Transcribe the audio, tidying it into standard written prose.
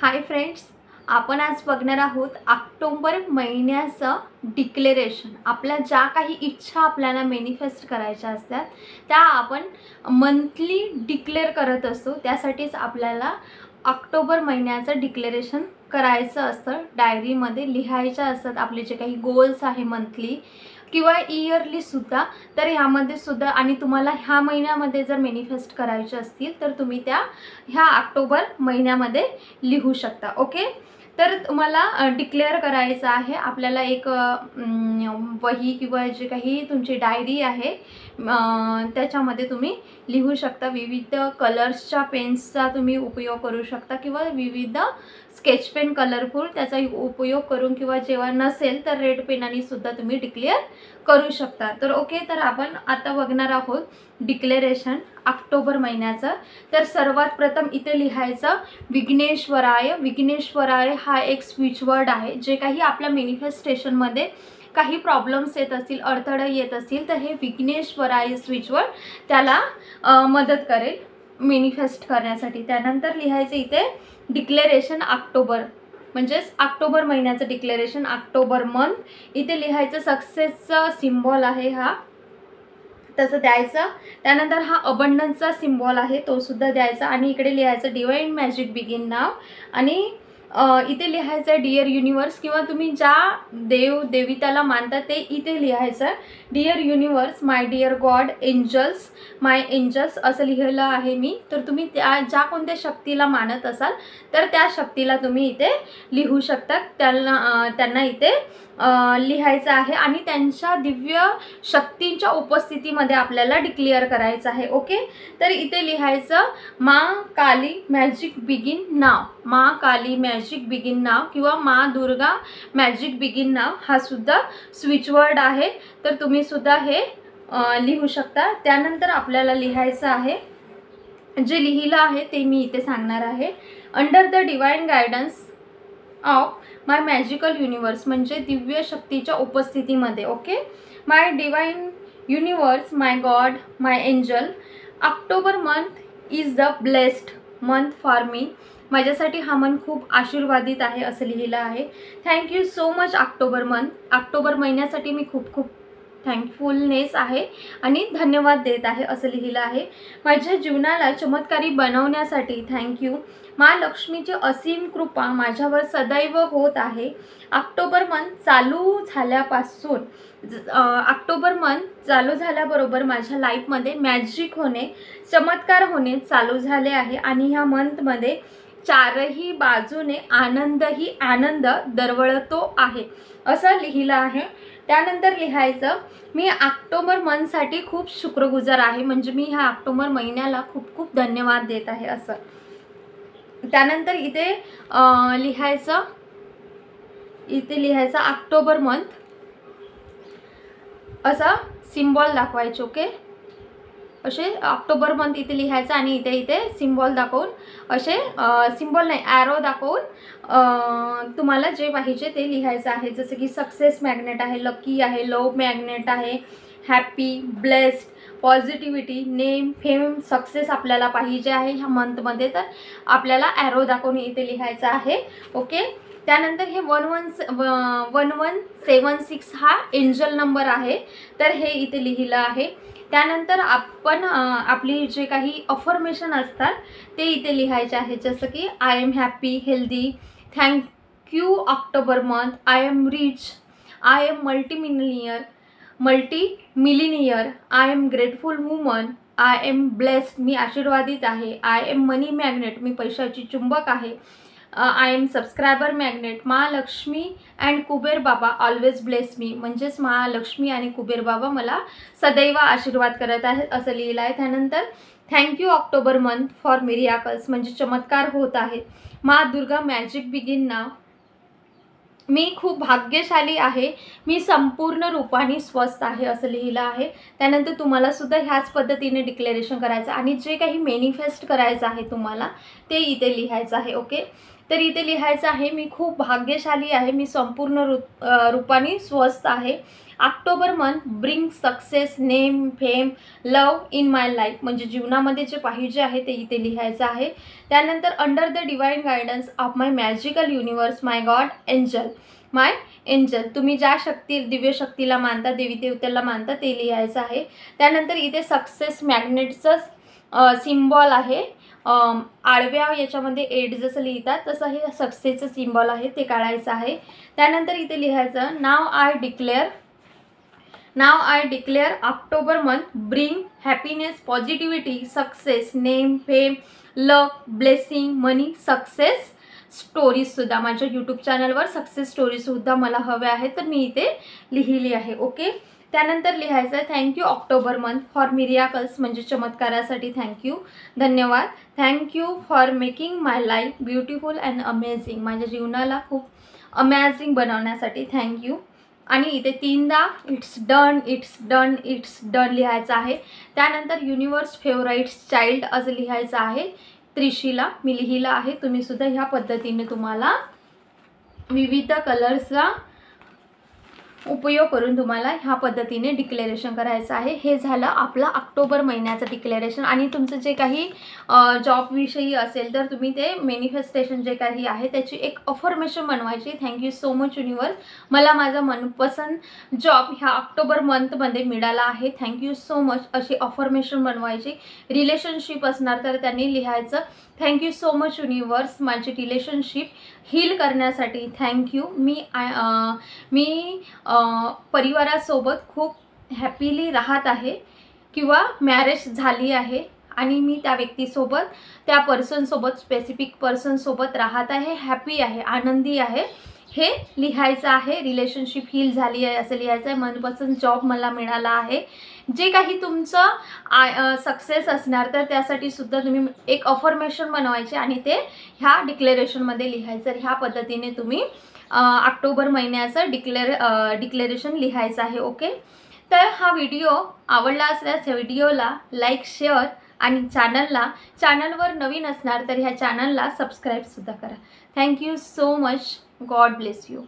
Hi friends, आपण आज बघणार आहोत ऑक्टोबर महिन्याचं डिक्लेरेशन। आपल्या ज्या काही इच्छा आपल्याला मॅनिफेस्ट करायच्या असतात त्या आपण मंथली डिक्लेअर करत असतो। त्यासाठीच आपल्याला ऑक्टोबर महिन्याचं डिक्लेरेशन करायचं असतं। डायरीमध्ये लिहायचं असतात आपले जे काही गोल्स आहे मंथली किंवा इयरली सुद्धा। तर ह्यामध्ये सुद्धा आणि तुम्हाला ह्या महिन्यामध्ये जर मॅनिफेस्ट करायचे असतील तर तुम्ही त्या ह्या ऑक्टोबर महिन्यामध्ये लिहू शकता। ओके, तर तुम्हाला डिक्लेअर करायचं आहे। आपल्याला एक वही किंवा जे काही तुमची डायरी आहे त्याच्यामध्ये तुम्ही लिहू शकता। विविध कलर्सच्या पेन्सचा तुम्ही उपयोग करू शकता किंवा विविध स्केच पेन कलरफुल त्याचा उपयोग करून किंवा जेव्हा नसेल तर रेड पेनाने सुद्धा तुम्ही डिक्लेअर करू शकता। तर ओके, तर आपण आता बघणार आहोत डिक्लेरेशन ऑक्टोबर महिन्याचं। तर सर्वात प्रथम इथे लिहायचं विघ्नेश्वराय। विघ्नेश्वराय हा एक स्विच वर्ड आहे। जे काही आपल्या मॅनिफेस्टेशनमध्ये काही प्रॉब्लेम्स येत असतील, अडथळे येत असतील तर हे विघ्नेश्वराय स्विच वर्ड त्याला मदत करेल मॅनिफेस्ट करण्यासाठी। त्यानंतर लिहायचं इथे डिक्लेरेशन ऑक्टोबर, म्हणजेच ऑक्टोबर महिन्याचं डिक्लेरेशन ऑक्टोबर मंथ। इथे लिहायचं सक्सेसचा सिम्बॉल आहे हा, तसं द्यायचं। त्यानंतर हा अबंडन्सचा सिम्बॉल आहे तो सुद्धा द्यायचा आणि इकडे लिहायचं डिवाइन मॅजिक बिगिन नाव। आणि इथे लिहायचं डिअर युनिवर्स किंवा तुम्ही ज्या देविताला मानता ते इथे लिहायचं dear universe, my dear God, angels, my angels असं लिहिलं आहे मी। तर तुम्ही त्या ज्या कोणत्या शक्तीला मानत असाल तर त्या शक्तीला तुम्ही इथे लिहू शकता। त्यांना इथे लिहायचं आहे आणि त्यांच्या दिव्य शक्तींच्या उपस्थितीमध्ये आपल्याला डिक्लेअर करायचं आहे। ओके, तर इथे लिहायचं माँ काली मॅजिक बिगिन नाव। माँ काली मॅजिक बिगिन नाव किंवा माँ दुर्गा मॅजिक बिगिन नाव हा सुद्धा स्विच वर्ड आहे। तर तुम्ही सुद्धा हे लिहू शकता। त्यानंतर आपल्याला लिहायचं आहे, जे लिहिलं आहे ते मी इथे सांगणार आहे। Under the divine guidance of my magical universe, म्हणजे दिव्य शक्तीच्या उपस्थितीमध्ये। Okay, my divine universe, my God, my angel, October month is the blessed month for me. माझ्यासाठी हा मंथ खूप आशीर्वादित आहे असं लिहिलं आहे। Thank you so much October month. October महिन्यासाठी मी खूप खूप थँकफुलनेस आहे आणि धन्यवाद देत आहे असं लिहिलं आहे। माझ्या जीवनाला चमत्कारी बनवण्यासाठी थँक्यू। माँ लक्ष्मीची असीम कृपा माझ्यावर सदैव होत आहे। ऑक्टोबर मंथ चालू झाल्यापासून ऑक्टोबर मंथ चालू झाल्याबरोबर माझ्या लाईफमध्ये मॅजिक होणे, चमत्कार होणे चालू झाले आहे आणि ह्या मंथमध्ये चारही बाजूने आनंदही आनंद दरवळतो आहे असं लिहिलं आहे। त्यानंतर लिहायचं मी ऑक्टोबर मंथसाठी खूप शुक्रगुजार आहे, म्हणजे मी ह्या ऑक्टोबर महिन्याला खूप खूप धन्यवाद देत आहे असं। त्यानंतर इथे लिहायचं ऑक्टोबर मंथ असा सिम्बॉल दाखवायचे। ओके, असे ऑक्टोबर मंथ इथे लिहायचं आणि इथे सिम्बॉल दाखवून असे सिम्बॉल नाही ॲरो दाखवून तुम्हाला जे पाहिजे ते लिहायचं आहे। जसं की सक्सेस मॅग्नेट आहे, लकी आहे, लव मॅग्नेट आहे, happy, blessed, positivity, name, fame, success आपल्याला पाहिजे आहे ह्या मंथमध्ये। तर आपल्याला ॲरो दाखवून इथे लिहायचं आहे। ओके, त्यानंतर हे 1176 हा एंजल नंबर आहे, तर हे इथे लिहिलं आहे। त्यानंतर आपण आपली जे काही अफर्मेशन असतात ते इथे लिहायचे आहे। जसं की I am happy, healthy, thank you October month, I am rich, I am multimillionaire, I am grateful woman, I am blessed, मी आशीर्वादित आहे, आय एम मनी मॅग्नेट, मी पैशाची चुंबक आहे, I am subscriber magnet, Mahalakshmi and Kuber Baba always bless me, म्हणजेच महालक्ष्मी आणि कुबेर बाबा मला सदैव आशीर्वाद करत आहेत असं लिहिलं आहे। त्यानंतर thank you October month for miracles, म्हणजे चमत्कार होत आहेत। माँ दुर्गा मॅजिक बिगिन नाव, मी खूप भाग्यशाली आहे, मी संपूर्ण रूपाने स्वस्थ आहे असं लिहिलं आहे। त्यानंतर तुम्हाला सुद्धा ह्याच पद्धतीने डिक्लेरेशन करायचं आणि जे काही मॅनिफेस्ट करायचं आहे तुम्हाला ते इथे लिहायचं आहे। ओके, तर इथे लिहायचं आहे मी खूप भाग्यशाली आहे, मी संपूर्ण रूपाने स्वस्थ आहे. October month bring success, name, fame, love in my life, म्हणजे जीवनामध्ये जे पाहिजे आहे ते इथे लिहायचं आहे. त्यानंतर under the divine guidance of my magical universe my God angel, my angel, तुम्ही ज्या दिव्य शक्तीला मानता, देवी देवतेला मानता ते लिहायचं आहे. त्यानंतर इथे सक्सेस मॅग्नेटचं सिम्बॉल आहे, आडव्या याच्यामध्ये 8 जसं लिहितात तसं हे सक्सेसचं सिम्बॉल आहे ते काढायचं आहे. त्यानंतर इथे लिहायचं नाव I declare October month bring happiness, positivity, success, name, fame, luck, blessing, money, success स्टोरीजसुद्धा माझ्या यूट्यूब चॅनलवर सक्सेस स्टोरीजसुद्धा मला हवे आहे, तर मी इथे लिहिली आहे. ओके. त्यानंतर लिहायचं आहे थँक्यू ऑक्टोबर मंथ फॉर मिरियाकल्स, म्हणजे चमत्कारासाठी थँक्यू, धन्यवाद. Thank you for making my life beautiful and amazing, माझ्या जीवनाला खूप अमेझिंग बनवण्यासाठी थँक्यू. आणि इथे 3दा इट्स डन लिहायचं आहे. त्यानंतर युनिवर्स फेवराइट्स चाइल्ड असं लिहायचं आहे. त्रिशीला मी लिहिलं आहे. तुम्ही सुद्धा ह्या पद्धतीने तुम्हाला विविध कलर्सचा उपयोग करून तुम्हाला ह्या पद्धतीने डिक्लेरेशन करायचं आहे. हे झालं आपलं ऑक्टोबर महिन्याचं डिक्लेरेशन. आणि तुमचं जे काही जॉबविषयी असेल तर तुम्ही ते मॅनिफेस्टेशन जे काही आहे त्याची एक अफर्मेशन बनवायची. थँक्यू सो मच युनिवर्स, मला माझा मनपसंत जॉब ह्या ऑक्टोबर मंथमध्ये मिळाला आहे, थँक्यू सो मच, अशी अफर्मेशन बनवायची. रिलेशनशिप असणार तर त्यांनी लिहायचं थँक्यू सो मच युनिवर्स, माझी रिलेशनशिप हील करण्यासाठी थँक्यू. मी परिवारासोबत खूप हॅपीली राहत आहे किंवा मॅरेज झाली आहे आणि मी त्या व्यक्तीसोबत, त्या पर्सनसोबत, स्पेसिफिक पर्सनसोबत राहत आहे, हॅपी आहे, आनंदी आहे, हे लिहायचं आहे. रिलेशनशिप हील झाली आहे असं लिहायचं आहे. मनपसंत जॉब मला मिळाला आहे. जे काही तुमचं सक्सेस असणार तर त्यासाठी सुद्धा तुम्ही एक अफर्मेशन बनवायचे आणि ते ह्या डिक्लेरेशनमध्ये लिहायचं. ह्या पद्धतीने तुम्ही ऑक्टोबर महिन्याचं डिक्लेरेशन लिहायचं आहे. ओके. तर हा व्हिडिओ आवडला असल्यास ह्या व्हिडिओला लाईक, शेअर आणि चॅनलवर नवीन असणार तर ह्या चॅनलला सबस्क्राईबसुद्धा करा. Thank you so much. God bless you.